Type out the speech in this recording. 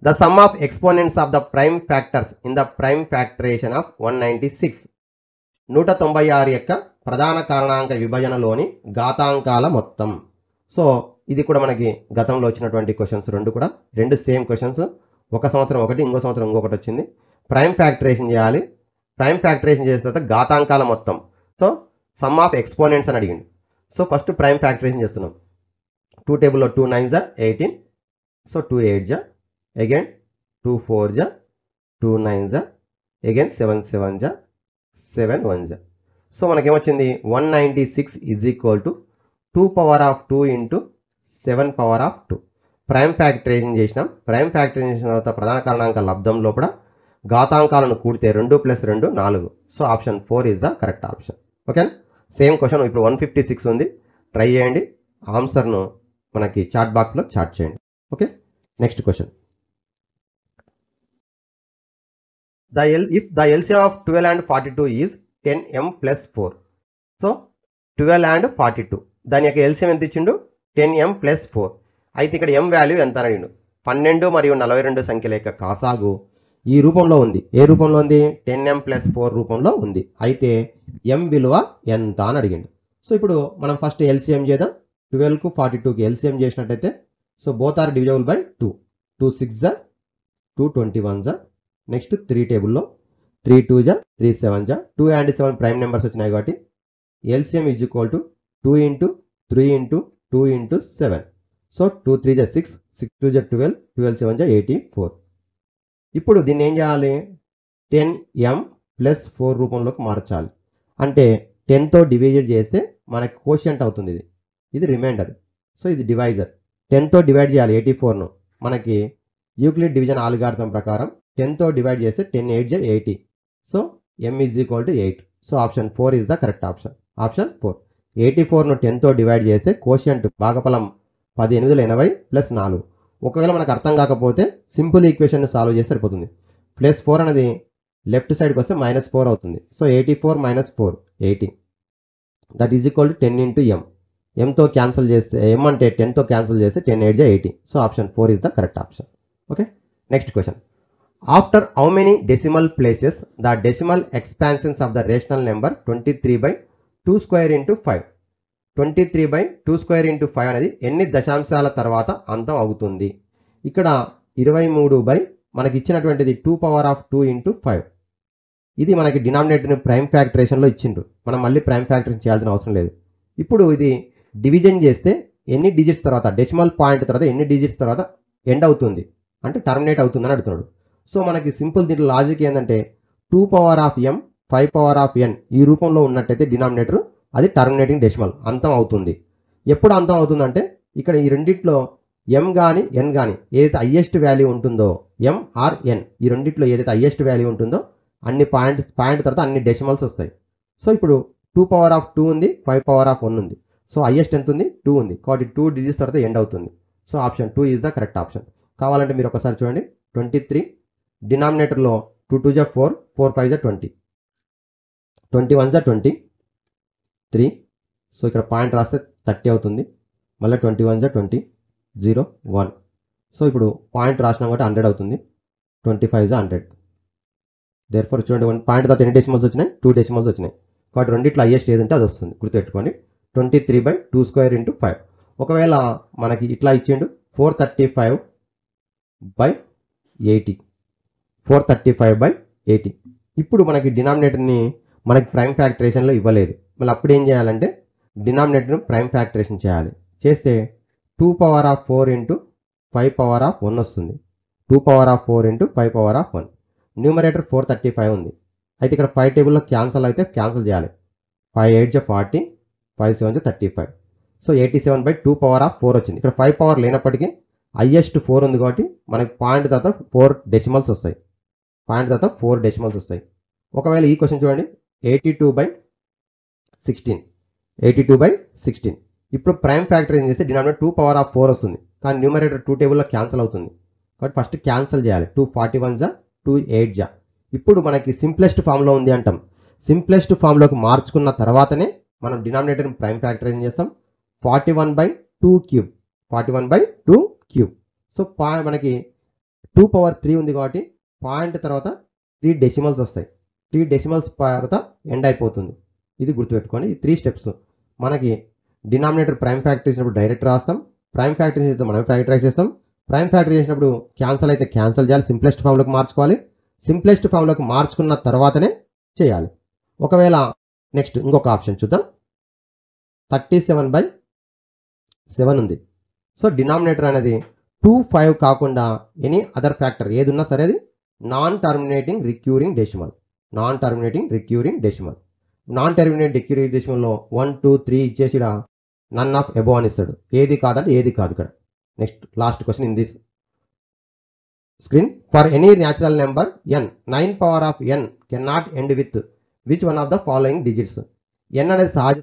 The sum of exponents of the prime factors in the prime factorization of 196. 196 యొక్క ప్రధాన కారణాంక విభజనలోని ఘాతాంకాల మొత్తం. So ఇది కూడా మనకి గతంలో వచ్చినటువంటి క్వశ్చన్స్ రెండు సేమ్ క్వశ్చన్స్. ఒక సంవత్సరం ఒకటి, ఇంకో సంవత్సరం ఇంకొకటి వచ్చింది. ప్రైమ్ ఫ్యాక్టరైజేషన్ చేయాలి. ప్రైమ్ ఫ్యాక్టరైజేషన్ చేసిన తర్వాత ఘాతాంకాల మొత్తం. సో సమ్ ఆఫ్ ఎక్స్పోనెంట్స్ అని అడిగింది. సో ఫస్ట్ ప్రైమ్ ఫ్యాక్టరైజేషన్ చేస్తున్నాం. 2 టేబుల్లో 2 9s 18. So 2 8s again 2 4s 2 9s again 7 7s 7 1s. So మనకేమొచ్చింది 196 is equal to 2 power of 2 into 7 power of 2. Prime factorization చేసినాం. ప్రైమ్ ఫ్యాక్టరైజేషన్ చేసిన తర్వాత ప్రధాన కారణాంక లబ్ధం లోపల ఘాతాంకాలను కూడితే 2 + 2 4. So option 4 is the correct option. ఓకేనా? సేమ్ క్వశ్చన్ ఇప్పుడు 156 ఉంది. ట్రై చేయండి. ఆన్సర్ను మనకి చాట్ బాక్స్లో చాట్ చేయండి. Okay, next question. If the LCM of 12 and 42 is 10m plus 4. So 12 and 42 దాని యొక్క LCM ఎంత ఇచ్చిండు? 10m plus 4. అయితే ఇక్కడ m వాల్యూ ఎంత అడిగిండు? 12 మరియు 42 సంఖ్యల యొక్క కాసాగు ఈ రూపంలో ఉంది. ఏ రూపంలో ఉంది? 10m plus 4 రూపంలో ఉంది. అయితే m విలువ ఎంత అని అడిగిండు. సో ఇప్పుడు మనం ఫస్ట్ LCM చేద్దాం. 12 కు 42 కి LCM చేసినట్టయితే so both are divisible by 2. 2 6 2 21 next 3 టేబుల్లో 3 2 3 7 2 and 7 ప్రైమ్ నెంబర్స్ వచ్చినాయి కాబట్టి LCM is equal to 2 into 3 into 2 into 7. So 2 3 6 6 2 12 12 7 84. ఇప్పుడు దీన్ని ఏం చేయాలి? 10m ప్లస్ 4 రూపంలోకి మార్చాలి. అంటే 10తో డివైడ్ చేస్తే మనకి కోషియంట్ అవుతుంది. ఇది రిమైండర్. సో ఇది డివైజర్. 10తో డివైడ్ చేయాలి 84ను. మనకి యూక్లిడ్ డివిజన్ ఆల్గారిథం ప్రకారం 10తో డివైడ్ చేస్తే 10 8 80. So m is equal to 8. So option 4 is the correct option. Option 4. 84ను 10తో డివైడ్ చేస్తే కోషియంట్ భాగఫలం 10 8 80 ప్లస్ 4. ఒకవేళ మనకు అర్థం కాకపోతే సింపుల్ ఈక్వేషన్ సాల్వ్ చేస్తే సరిపోతుంది. ప్లస్ 4 అనేది లెఫ్ట్ సైడ్కి వస్తే -4 అవుతుంది. So 84 - 4 80. That is equal to 10 into m. mతో క్యాన్సిల్ చేస్తే m అంటే 10తో క్యాన్సిల్ చేస్తే 10 8 80. So option 4 is the correct option. Okay, next question. After how many decimal places the decimal expansions of the rational number 23/2 square into 5? 23/2 square into 5 అనేది ఎన్ని దశాంశాల తర్వాత అంతం అవుతుంది? ఇక్కడ 23 మనకి ఇచ్చినటువంటిది 2 పవర్ ఆఫ్ 2 ఇంటూ 5. ఇది మనకి డినామినేటర్ని ప్రైమ్ ఫ్యాక్టరైజేషన్లో ఇచ్చిండ్రు. మనం మళ్ళీ ప్రైమ్ ఫ్యాక్టరైజేషన్ చేయాల్సిన అవసరం లేదు. ఇప్పుడు ఇది డివిజన్ చేస్తే ఎన్ని డిజిట్స్ తర్వాత, డెసిమల్ పాయింట్ తర్వాత ఎన్ని డిజిట్స్ తర్వాత ఎండ్ అవుతుంది అంటే టర్మినేట్ అవుతుందని అడుగుతున్నాడు. సో మనకి సింపుల్ దీంట్లో లాజిక్ ఏంటంటే 2 power of m 5 power of n ఈ రూపంలో ఉన్నట్టయితే డినామినేటర్ అది టర్మినేటింగ్ డెసిమల్ అంతం అవుతుంది. ఎప్పుడు అంతం అవుతుందంటే ఇక్కడ ఈ రెండిట్లో m కానీ n కానీ ఏదైతే హైయెస్ట్ వాల్యూ ఉంటుందో m ఆర్ n ఈ రెండిట్లో ఏదైతే హైయెస్ట్ వాల్యూ ఉంటుందో అన్ని పాయింట్ తర్వాత అన్ని డెసిమల్స్ వస్తాయి. సో ఇప్పుడు 2 పవర్ ఆఫ్ 2 ఉంది, 5 పవర్ ఆఫ్ 1 ఉంది. సో హైయెస్ట్ ఎంత ఉంది? 2 ఉంది. కాబట్టి 2 డిజిట్స్ తర్వాత ఎండ్ అవుతుంది. So option 2 is the correct option. కావాలంటే మీరు ఒకసారి చూడండి. 23 డినామినేటర్లో 2 2 4 4 5 20 21 23. సో ఇక్కడ పాయింట్ రాస్తే 30 అవుతుంది. మళ్ళీ 21 20 0 1. సో ఇప్పుడు పాయింట్ రాసినా కాబట్టి 100 అవుతుంది. 25 100. దేర్ఫోర్ చూడండి, 1 పాయింట్ తర్వాత ఎన్ని డెసిమల్స్ వచ్చినాయి? 2 డెసిమల్స్ వచ్చినాయి. కాబట్టి రెండిట్లో హైయెస్ట్ ఏది ఉంటే అది వస్తుంది, గుర్తుపెట్టుకోండి. 23/2 square into 5. ఒకవేళ మనకి ఇట్లా ఇచ్చిండు 435/80. 435/80. ఇప్పుడు మనకి డినామినేటర్ని మనకి ప్రైమ్ ఫ్యాక్టరైజేషన్లో ఇవ్వలేదు. మళ్ళీ అప్పుడు ఏం చేయాలంటే డినామినేటర్ని ప్రైమ్ ఫ్యాక్టరైజేషన్ చేయాలి. చేస్తే 2 power of 4 into 5 power of 1 వస్తుంది. 2 power of 4 into 5 power of 1. Numerator 435 ఉంది. అయితే ఇక్కడ 5 టేబుల్లో క్యాన్సల్ అయితే క్యాన్సల్ చేయాలి. 5 8 40 5 7 35. సో 87/2 పవర్ ఆఫ్ 4 వచ్చింది. ఇక్కడ 5 పవర్ లేనప్పటికీ హైయెస్ట్ 4 ఉంది కాబట్టి మనకి పాయింట్ తర్వాత 4 డెసిమల్స్ వస్తాయి. పాయింట్ తర్వాత 4 డెసిమల్స్ వస్తాయి. ఒకవేళ ఈ క్వశ్చన్ చూడండి, 82/16. 82/16. ఇప్పుడు ప్రైమ్ ఫ్యాక్టరైజేషన్ చేస్తే డినామినేటర్ 2 పవర్ ఆఫ్ 4 వస్తుంది. కానీ న్యూమరేటర్ 2 టేబుల్లో క్యాన్సల్ అవుతుంది. కాబట్టి ఫస్ట్ క్యాన్సల్ చేయాలి. 2 41 2 8. ఇప్పుడు మనకి సింప్లెస్ట్ ఫామ్లో ఉంది అంటాం. సింప్లెస్ట్ ఫామ్లోకి మార్చుకున్న తర్వాతనే మనం డినామినేటర్ని ప్రైమ్ ఫ్యాక్టరైజేషన్ చేస్తాం. 41/2 క్యూబ్. 41/2 క్యూబ్. సో మనకి 2 పవర్ 3 ఉంది కాబట్టి పాయింట్ తర్వాత 3 డెసిమల్స్ వస్తాయి. 3 డెసిమల్స్ తర్వాత ఎండ్ అయిపోతుంది. ఇది గుర్తుపెట్టుకోండి. ఈ 3 స్టెప్స్ మనకి డినామినేటర్ ప్రైమ్ ఫ్యాక్టర్ చేసినప్పుడు డైరెక్ట్ రాస్తాం. ప్రైమ్ ఫ్యాక్టర్ చేసినప్పుడు మనం ఫ్యాక్టరైజ్ చేస్తాం. ప్రైమ్ ఫ్యాక్టర్ చేసినప్పుడు క్యాన్సల్ అయితే క్యాన్సల్ చేయాలి, సింప్లెస్ట్ ఫామ్లోకి మార్చుకోవాలి. సింప్లెస్ట్ ఫామ్లోకి మార్చుకున్న తర్వాతనే చేయాలి. ఒకవేళ నెక్స్ట్ ఇంకొక ఆప్షన్ చూద్దాం. 37/7 ఉంది. సో డినామినేటర్ అనేది 2, 5 కాకుండా ఎనీ అదర్ ఫ్యాక్టర్ ఏది ఉన్నా సరే అది non terminating recurring decimal. Non terminating recurring decimal. Non terminate recurring డెసిమల్లో 1, 2, 3 ఇచ్చేసి నన్ ఆఫ్ ఎబో అని ఇస్తాడు. ఏది కాదంటే ఏది కాదు ఇక్కడ. Next last question in this screen. For any natural number n 9 power of n can not end with which one of the following digits. n అనేది సహజ